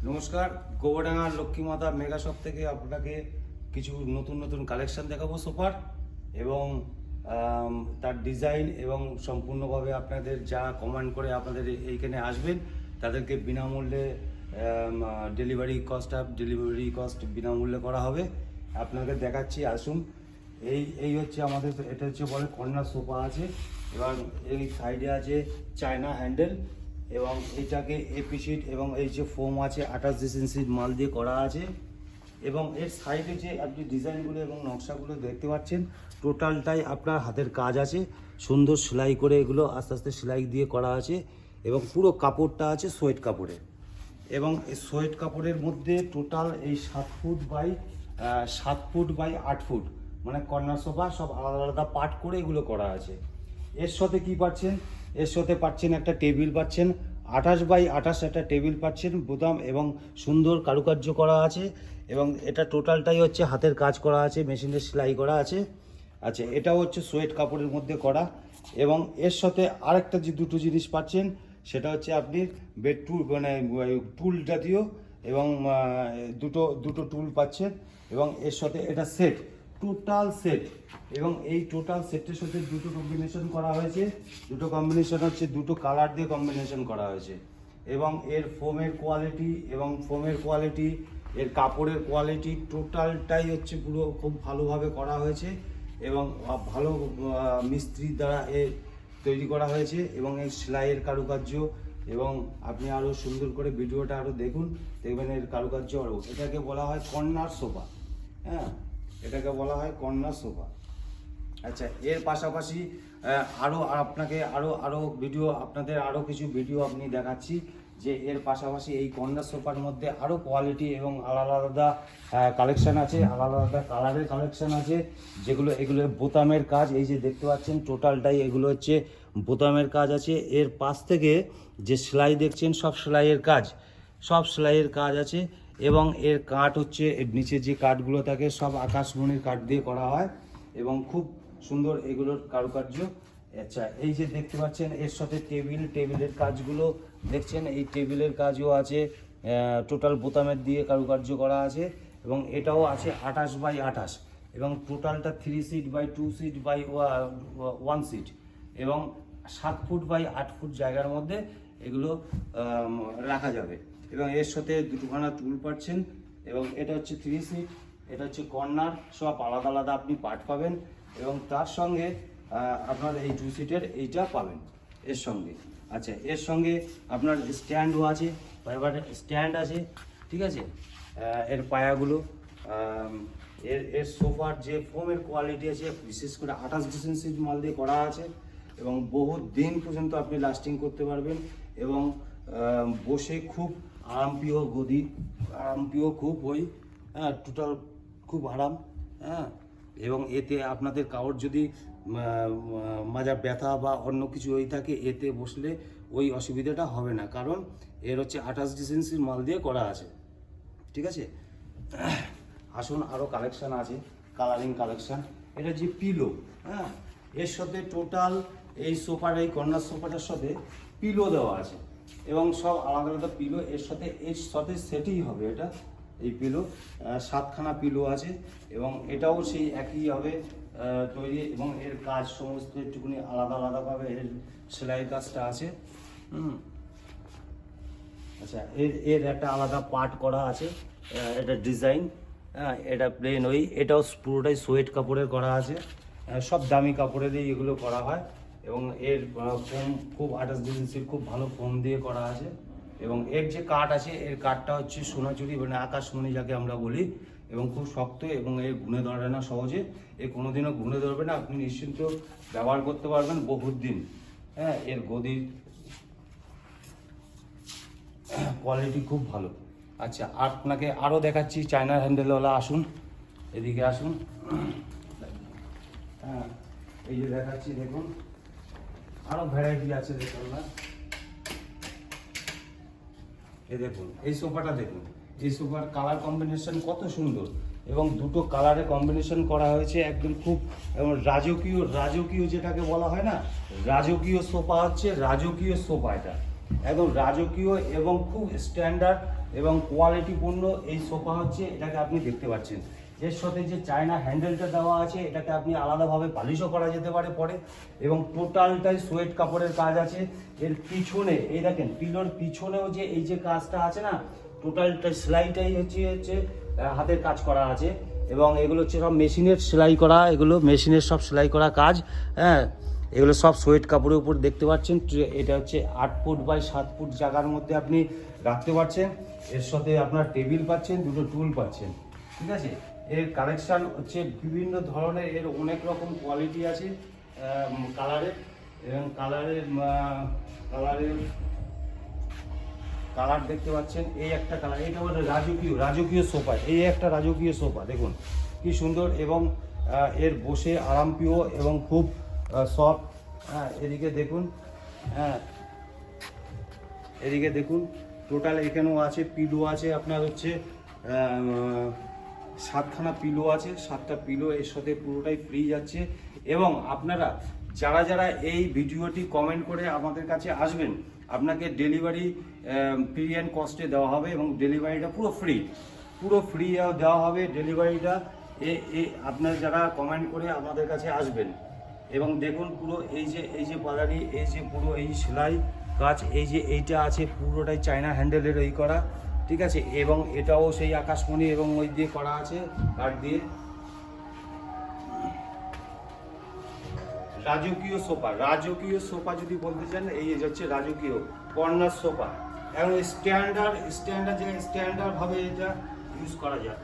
নমস্কার, গোবরডাঙ্গার Lakshmimata mega shop থেকে আপনাকে কিছু নতুন নতুন কালেকশন দেখাবো সোফার এবং তার ডিজাইন এবং সম্পূর্ণভাবে আপনাদের যারা কমেন্ট করে আপনাদের এইখানে আসবেন তাদেরকে বিনামূল্যে ডেলিভারি কস্ট বিনামূল্যে করা হবে। আপনাকে দেখাচ্ছি, আসুন। এই হচ্ছে আমাদের, এটা হচ্ছে বলে কর্নার সোফা আছে, এবং এই সাইডে আছে চায়না হ্যান্ডেল, এবং এইটাকে এপি শিট এবং এই যে ফোম আছে 28 ইঞ্চির মাল দিয়ে করা আছে। এবং এর সাইডে যে আপনি ডিজাইনগুলো এবং নকশাগুলো দেখতে পাচ্ছেন, টোটালটাই আপনার হাতের কাজ আছে, সুন্দর সেলাই করে এগুলো আস্তে আস্তে সেলাই দিয়ে করা আছে। এবং পুরো কাপড়টা আছে সোয়েট কাপড়ের, এবং এই সোয়েট কাপড়ের মধ্যে টোটাল এই 7 ফুট বাই 8 ফুট মানে কর্নার সোফা সব আলাদা আলাদা পার্ট করে এগুলো করা আছে। এর সাথে কি পাচ্ছেন, এর সাথে পাচ্ছেন একটা টেবিল পাচ্ছেন, 28 বাই 28 একটা টেবিল পাচ্ছেন, বোতাম এবং সুন্দর কারুকার্য করা আছে। এবং এটা টোটালটাই হচ্ছে হাতের কাজ করা আছে, মেশিনের সেলাই করা আছে। আচ্ছা, এটাও হচ্ছে সোয়েট কাপড়ের মধ্যে করা। এবং এর সাথে আরেকটা যে দুটো জিনিস পাচ্ছেন, সেটা হচ্ছে আপনি বেড টুল মানে টুল জাতীয়, এবং দুটো টুল পাচ্ছেন। এবং এর সাথে এটা সেট, টোটাল সেট, এবং এই টোটাল সেটের সাথে দুটো কম্বিনেশন করা হয়েছে। দুটো কম্বিনেশন হচ্ছে দুটো কালার দিয়ে কম্বিনেশন করা হয়েছে। এবং এর ফোমের কোয়ালিটি, এর কাপড়ের কোয়ালিটি টোটালটাই হচ্ছে পুরো খুব ভালোভাবে করা হয়েছে, এবং ভালো মিস্ত্রির দ্বারা এর তৈরি করা হয়েছে। এবং এই সেলাইয়ের কারুকার্য, এবং আপনি আরও সুন্দর করে ভিডিওটা আরও দেখুন, দেখবেন এর কারুকার্য আরও। এটাকে বলা হয় কর্নার সোফা, হ্যাঁ, এটাকে বলা হয় কর্নার সোফা। আচ্ছা, এর পাশাপাশি আপনাকে আপনাদের আরও কিছু ভিডিও আপনি দেখাচ্ছি, যে এর পাশাপাশি এই কর্নার সোফার মধ্যে আরও কোয়ালিটি এবং আলাদা আলাদা কালেকশান আছে, আলাদা আলাদা কালারের কালেকশান আছে, এগুলো বোতামের কাজ। এই যে দেখতে পাচ্ছেন টোটালটাই এগুলো হচ্ছে বোতামের কাজ আছে। এর পাশ থেকে যে সেলাই দেখছেন সব সেলাইয়ের কাজ আছে। এবং এর কাঠ হচ্ছে নিচে যে কাঠগুলো থাকে সব আকাশমণির কাঠ দিয়ে করা হয়, এবং খুব সুন্দর এগুলোর কারুকার্য। আচ্ছা, এই যে দেখতে পাচ্ছেন এর সাথে টেবিলের কাজগুলো দেখছেন, এই টেবিলের কাজও আছে, টোটাল বোতামের দিয়ে কারুকার্য করা আছে। এবং এটাও আছে 28 বাই 28, এবং টোটালটা 3 seat by 2 seat by 1 seat, এবং 7 ফুট বাই 8 ফুট জায়গার মধ্যে এগুলো রাখা যাবে। এবং এর সাথে দুটোখানা টুল পাচ্ছেন। এবং এটা হচ্ছে 3 সিট, এটা হচ্ছে কর্নার, সব আলাদা আলাদা আপনি পার্ট পাবেন। এবং তার সঙ্গে আপনার এই 2 সিটের এইটা পাবেন এর সঙ্গে। আচ্ছা, এর সঙ্গে আপনার স্ট্যান্ডও আছে, স্ট্যান্ড আছে, ঠিক আছে। এর পায়াগুলো, এর সোফার যে ফোমের কোয়ালিটি আছে, বিশেষ করে 28 ইঞ্চির মাল দিয়ে করা আছে, এবং বহু দিন পর্যন্ত আপনি লাস্টিং করতে পারবেন। এবং বসে খুব আরামপ্রিয় খুব হ্যাঁ, টোটাল খুব আরাম, হ্যাঁ। এবং এতে আপনাদের কারোর যদি মাজার ব্যথা বা অন্য কিছু হয়ে থাকে, এতে বসলে ওই অসুবিধাটা হবে না, কারণ এর হচ্ছে 28 ইঞ্চির মাল দিয়ে করা আছে, ঠিক আছে। আসুন, আরও কালেকশান আছে, কালারিং কালেকশান। এটা যে পিলো, হ্যাঁ, এর সাথে টোটাল এই কর্নার সোফাটার সাথে পিলো দেওয়া আছে, এবং সব আলাদা আলাদা পিলো এর সাথে সেটই হবে। এটা এই পিলো 7খানা পিলো আছে, এবং এটাও সেই একই হবে তৈরি। এবং এর কাজ সমস্ত একটুখানি আলাদা আলাদাভাবে এর সেলাই কাজটা আছে। আচ্ছা, এর একটা আলাদা পার্ট করা আছে, এটা ডিজাইন, হ্যাঁ, এটা প্লেন এটাও পুরোটাই সোয়েট কাপড়ের করা আছে, সব দামি কাপড়েরই এগুলো করা হয়। এবং এর ফোম খুব 28 ইঞ্চির খুব ভালো ফোম দিয়ে করা আছে। এবং এর যে কাঠ আছে, এর কাঠটা হচ্ছে সোনাঝুরি মানে আকাশমণি যাকে আমরা বলি, এবং খুব শক্ত, এবং এর ঘুণে ধরে না সহজে, এ কোনোদিনও ঘুণে ধরবে না, আপনি নিশ্চিন্ত ব্যবহার করতে পারবেন বহুত দিন, হ্যাঁ। এর গদির কোয়ালিটি খুব ভালো। আচ্ছা, আপনাকে আরও দেখাচ্ছি চায়নার হ্যান্ডেলওয়ালা। আসুন, এদিকে আসুন, হ্যাঁ, এই যে দেখাচ্ছি, দেখুন আরও ভ্যারাইটি আছে, দেখুন না, এই দেখুন এই সোফাটা দেখুন, এই সোফার কালার কম্বিনেশন কত সুন্দর, এবং দুটো কালারে কম্বিনেশন করা হয়েছে একদম খুব রাজকীয় যেটাকে বলা হয় না, রাজকীয় সোফা হচ্ছে রাজকীয় সোফা। এটা একদম রাজকীয় এবং খুব স্ট্যান্ডার্ড এবং কোয়ালিটিপূর্ণ এই সোফা হচ্ছে, এটাকে আপনি দেখতে পাচ্ছেন এর সাথে যে চায়না হ্যান্ডেলটা দেওয়া আছে, এটাকে আপনি আলাদাভাবে পালিশও করা যেতে পারে পরে, এবং টোটালটাই সোয়েট কাপড়ের কাজ আছে। এর পিছনে এই দেখেন পিলোর পিছনেও যে এই যে কাজটা আছে না, টোটালটা সেলাইটাই হচ্ছে হাতের কাজ করা আছে, এবং এগুলো হচ্ছে সব মেশিনের সেলাই করা, এগুলো মেশিনের সব সেলাই করা কাজ। হ্যাঁ, এগুলো সব সোয়েট কাপড়ের উপর দেখতে পাচ্ছেন। এটা হচ্ছে 8 ফুট বাই 7 ফুট জায়গার মধ্যে আপনি রাখতে পারছেন। এর সাথে আপনার টেবিল পাচ্ছেন, দুটো টুল পাচ্ছেন, ঠিক আছে। এর কালেকশান হচ্ছে বিভিন্ন ধরনের, এর অনেক রকম কোয়ালিটি আছে কালারের, এবং কালার দেখতে পাচ্ছেন। এই একটা কালার, এটা হলো রাজকীয় সোফা, এই একটা রাজকীয় সোফা দেখুন কি সুন্দর, এবং এর বসে আরামপ্রিয় এবং খুব সফট। হ্যাঁ, এদিকে দেখুন, হ্যাঁ এদিকে দেখুন, টোটাল এখানেও আছে পিলো আছে আপনার হচ্ছে 7খানা পিলো আছে, 7টা পিলো এর সাথে পুরোটাই ফ্রি যাচ্ছে। এবং আপনারা যারা এই ভিডিওটি কমেন্ট করে আমাদের কাছে আসবেন, আপনাকে ডেলিভারি ফ্রি অ্যান্ড কস্টে দেওয়া হবে, এবং ডেলিভারিটা পুরো ফ্রি দেওয়া হবে ডেলিভারিটা। আপনারা যারা কমেন্ট করে আমাদের কাছে আসবেন, এবং দেখুন পুরো এই যে পালারি, এই যে পুরো এই সেলাই কাজ, এই যে এইটা আছে পুরোটাই চায়না হ্যান্ডেলের এই করা, ঠিক আছে। এবং এটাও সেই আকাশমণি এবং ওই দিয়ে করা আছে কাঠ দিয়ে। রাজকীয় সোফা যদি বলতে চান, এই হচ্ছে রাজকীয় কর্নার সোফা, এবং স্ট্যান্ডার্ড ভাবে এটা ইউজ করা যায়।